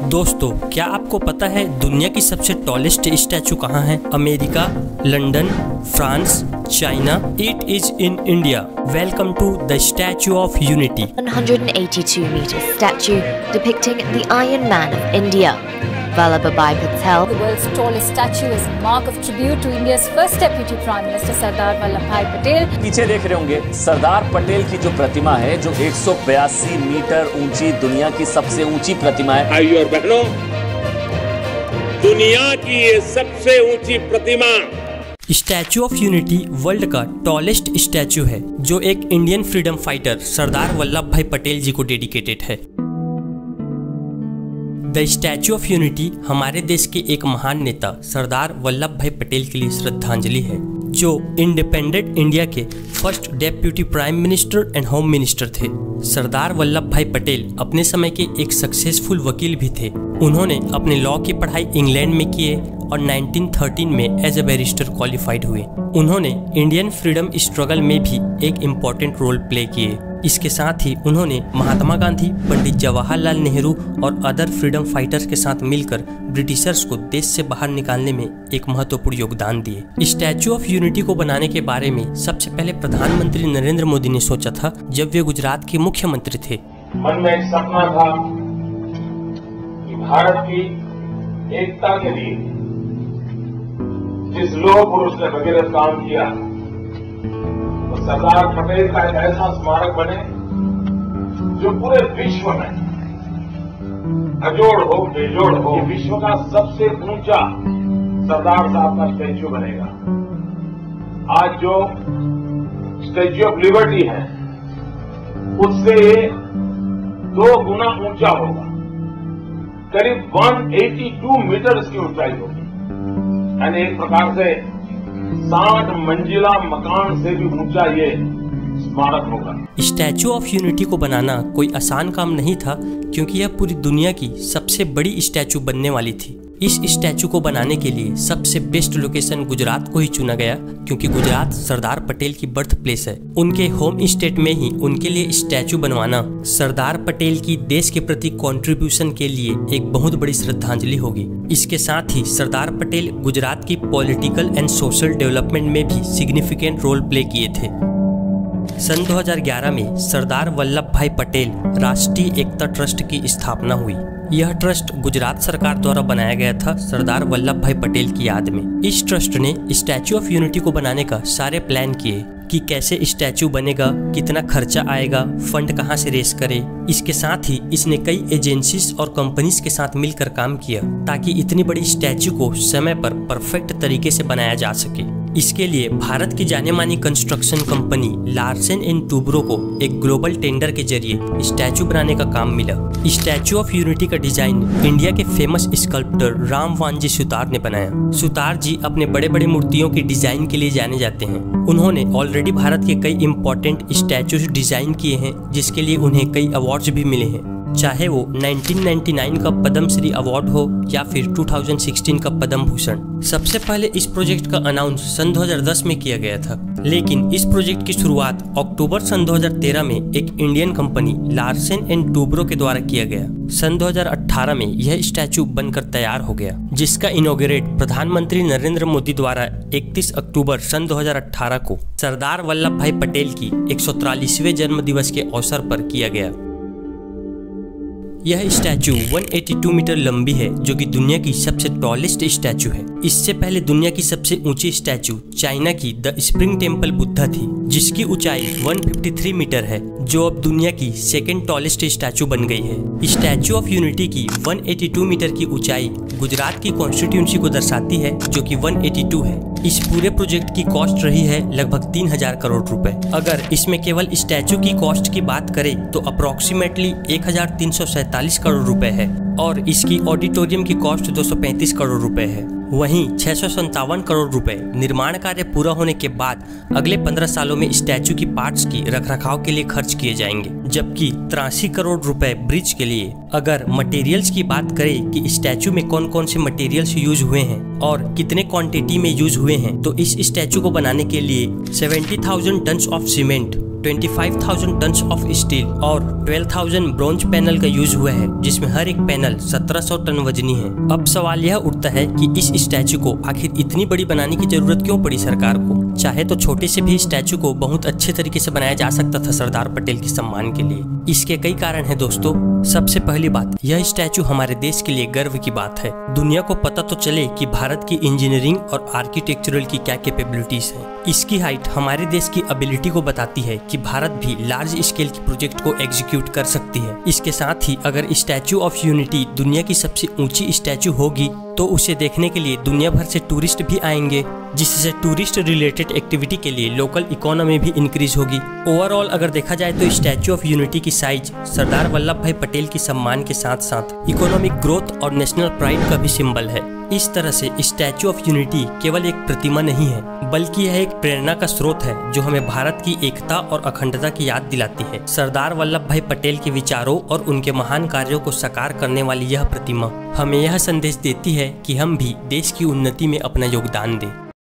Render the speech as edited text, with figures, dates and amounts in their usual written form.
दोस्तों, क्या आपको पता है दुनिया की सबसे टॉलेस्ट स्टैचू कहाँ है? America, London, France, China. It is in India. Welcome to the Statue of Unity. 182 meter statue depicting the Iron Man of India, Vallabhbhai Patel. The world's tallest statue is a mark of tribute to India's first Deputy Prime Minister Sardar Vallabhbhai Patel. पीछे देख रहे होंगे सरदार पटेल की जो प्रतिमा है, जो 182 metre ऊंची दुनिया की सबसे ऊंची प्रतिमा है। भाइयों और बहनों, दुनिया की ये सबसे ऊंची प्रतिमा स्टैचू ऑफ यूनिटी वर्ल्ड का टॉलेस्ट स्टैचू है, जो एक Indian freedom fighter Sardar Vallabh भाई पटेल जी को डेडिकेटेड है। द स्टैचू ऑफ यूनिटी हमारे देश के एक महान नेता सरदार वल्लभ भाई पटेल के लिए श्रद्धांजलि है, जो इंडिपेंडेंट इंडिया के first deputy prime minister and home minister थे। सरदार वल्लभ भाई पटेल अपने समय के एक सक्सेसफुल वकील भी थे। उन्होंने अपने लॉ की पढ़ाई इंग्लैंड में किए और 1913 में एज ए बैरिस्टर क्वालिफाइड हुए। उन्होंने इंडियन फ्रीडम स्ट्रगल में भी एक इम्पोर्टेंट रोल प्ले किए। इसके साथ ही उन्होंने महात्मा गांधी, पंडित जवाहरलाल नेहरू और अदर फ्रीडम फाइटर्स के साथ मिलकर ब्रिटिशर्स को देश से बाहर निकालने में एक महत्वपूर्ण योगदान दिए। स्टैचू ऑफ यूनिटी को बनाने के बारे में सबसे पहले प्रधानमंत्री नरेंद्र मोदी ने सोचा था, जब वे गुजरात के मुख्यमंत्री थे। मन में एक सपना था कि भारत की एकता के लिए जिस लोह पुरुष ने भगीरथ काम किया, तो सरदार पटेल का एक ऐसा स्मारक बने जो पूरे विश्व में अजोड़ हो बेजोड़ हो, विश्व का सबसे ऊंचा सरदार साहब का स्टैच्यू बनेगा। आज जो स्टैच्यू ऑफ लिबर्टी है, उससे ये 2 गुना ऊंचा होगा। करीब 182 मीटर इसकी ऊंचाई होगी, यानी एक प्रकार से 60 मंजिला मकान से भी ऊंचा ये स्मारक होगा। स्टैचू ऑफ यूनिटी को बनाना कोई आसान काम नहीं था, क्योंकि यह पूरी दुनिया की सबसे बड़ी स्टैचू बनने वाली थी। इस स्टैचू को बनाने के लिए सबसे बेस्ट लोकेशन गुजरात को ही चुना गया, क्योंकि गुजरात सरदार पटेल की बर्थ प्लेस है। उनके होम स्टेट में ही उनके लिए स्टैचू बनवाना सरदार पटेल की देश के प्रति कंट्रीब्यूशन के लिए एक बहुत बड़ी श्रद्धांजलि होगी। इसके साथ ही सरदार पटेल गुजरात की पॉलिटिकल एंड सोशल डेवलपमेंट में भी सिग्निफिकेंट रोल प्ले किए थे। सन 2011 में सरदार वल्लभ भाई पटेल राष्ट्रीय एकता ट्रस्ट की स्थापना हुई। यह ट्रस्ट गुजरात सरकार द्वारा बनाया गया था सरदार वल्लभ भाई पटेल की याद में। इस ट्रस्ट ने स्टैचू ऑफ यूनिटी को बनाने का सारे प्लान किए कि कैसे स्टैचू बनेगा, कितना खर्चा आएगा, फंड कहां से रेस करे। इसके साथ ही इसने कई एजेंसीज और कंपनीज के साथ मिलकर काम किया, ताकि इतनी बड़ी स्टैचू को समय पर परफेक्ट तरीके से बनाया जा सके। इसके लिए भारत की जाने मानी construction company Larsen and Toubro को एक ग्लोबल टेंडर के जरिए स्टैचू बनाने का काम मिला। स्टैचू ऑफ यूनिटी का डिजाइन इंडिया के फेमस स्कल्प्टर राम वानजी सुतार ने बनाया। सुतार जी अपने बड़े बड़े मूर्तियों के डिजाइन के लिए जाने जाते हैं। उन्होंने ऑलरेडी भारत के कई इंपॉर्टेंट स्टैचूज डिजाइन किए हैं, जिसके लिए उन्हें कई अवार्ड्स भी मिले हैं, चाहे वो 1999 का पद्म श्री अवार्ड हो या फिर 2016 का पद्म भूषण। सबसे पहले इस प्रोजेक्ट का अनाउंस सन 2010 में किया गया था, लेकिन इस प्रोजेक्ट की शुरुआत अक्टूबर सन 2013 में एक Indian company Larsen and Toubro के द्वारा किया गया। सन 2018 में यह स्टैचू बनकर तैयार हो गया, जिसका इनॉग्रेट प्रधानमंत्री नरेंद्र मोदी द्वारा 31 अक्टूबर सन 2018 को सरदार वल्लभ भाई पटेल की 143वें जन्म दिवस के अवसर पर किया गया। यह स्टैचू 182 मीटर लंबी है, जो कि दुनिया की सबसे टॉलेस्ट स्टैचू है। इससे पहले दुनिया की सबसे ऊंची स्टैचू चाइना की द स्प्रिंग टेम्पल बुद्धा थी, जिसकी ऊंचाई 153 मीटर है, जो अब दुनिया की सेकेंड टॉलेस्ट स्टैचू बन गई है। स्टैचू ऑफ यूनिटी की 182 मीटर की ऊंचाई गुजरात की कॉन्स्टिट्यूंसी को दर्शाती है, जो कि 182 है। इस पूरे प्रोजेक्ट की कॉस्ट रही है लगभग 3000 करोड़ रुपए। अगर इसमें केवल स्टैचू की कॉस्ट की बात करें तो अप्रोक्सीमेटली 1347 करोड़ रुपए है, और इसकी ऑडिटोरियम की कॉस्ट 235 करोड़ रुपए है। वहीं 657 करोड़ रुपए निर्माण कार्य पूरा होने के बाद अगले 15 सालों में स्टैचू की पार्ट्स की रखरखाव के लिए खर्च किए जाएंगे, जबकि 83 करोड़ रुपए ब्रिज के लिए। अगर मटेरियल्स की बात करें कि स्टैचू में कौन कौन से मटेरियल्स यूज हुए हैं और कितने क्वांटिटी में यूज हुए हैं, तो इस स्टैचू को बनाने के लिए 70,000 ton of cement, 25,000 ton of steel और 12,000 ब्रोंज पैनल का यूज हुआ है। जिसमें हर एक पैनल 1700 टन वजनी है। अब सवाल यह उठता है कि इस स्टैचू को आखिर इतनी बड़ी बनाने की जरूरत क्यों पड़ी सरकार को? चाहे तो छोटे से भी स्टैचू को बहुत अच्छे तरीके से बनाया जा सकता था सरदार पटेल के सम्मान के लिए। इसके कई कारण हैं दोस्तों। सबसे पहली बात, यह स्टैचू हमारे देश के लिए गर्व की बात है। दुनिया को पता तो चले कि भारत की इंजीनियरिंग और आर्किटेक्चरल की क्या कैपेबिलिटीज है। इसकी हाइट हमारे देश की एबिलिटी को बताती है कि भारत भी लार्ज स्केल की प्रोजेक्ट को एग्जीक्यूट कर सकती है। इसके साथ ही अगर स्टैचू ऑफ यूनिटी दुनिया की सबसे ऊंची स्टैचू होगी तो उसे देखने के लिए दुनिया भर से टूरिस्ट भी आएंगे, जिससे टूरिस्ट रिलेटेड एक्टिविटी के लिए लोकल इकोनॉमी भी इंक्रीज होगी। ओवरऑल अगर देखा जाए तो स्टैचू ऑफ यूनिटी की साइज सरदार वल्लभ भाई पटेल के सम्मान के साथ साथ इकोनॉमिक ग्रोथ और नेशनल प्राइड का भी सिंबल है। इस तरह से स्टैचू ऑफ यूनिटी केवल एक प्रतिमा नहीं है, बल्कि यह एक प्रेरणा का स्रोत है जो हमें भारत की एकता और अखंडता की याद दिलाती है। सरदार वल्लभ भाई पटेल के विचारों और उनके महान कार्यों को साकार करने वाली यह प्रतिमा हमें यह संदेश देती है कि हम भी देश की उन्नति में अपना योगदान दें।